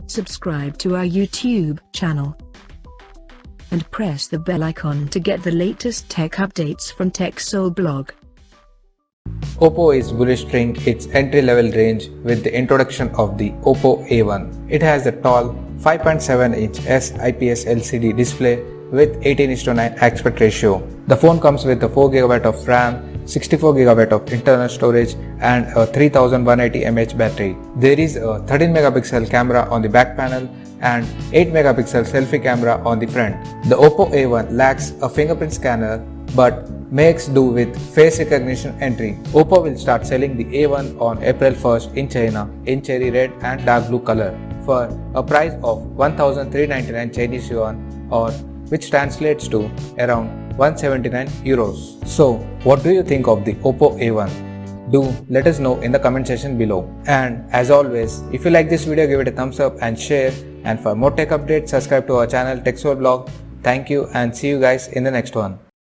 subscribe to our YouTube channel, and press the bell icon to get the latest tech updates from TechSoul blog. Oppo is bolstering its entry-level range with the introduction of the Oppo A1. It has a tall 5.7-inch IPS LCD display with 18:9 aspect ratio. The phone comes with a 4GB of RAM, 64GB of internal storage and a 3180 mAh battery. There is a 13MP camera on the back panel and 8MP selfie camera on the front. The Oppo A1 lacks a fingerprint scanner but makes do with face recognition entry. Oppo will start selling the A1 on April 1st in China in cherry red and dark blue color for a price of 1399 Chinese yuan, or which translates to around 179 euros. So, what do you think of the Oppo A1? Do let us know in the comment section below. And as always, if you like this video, give it a thumbs up and share. And for more tech updates, subscribe to our channel TechSoul blog. Thank you and see you guys in the next one.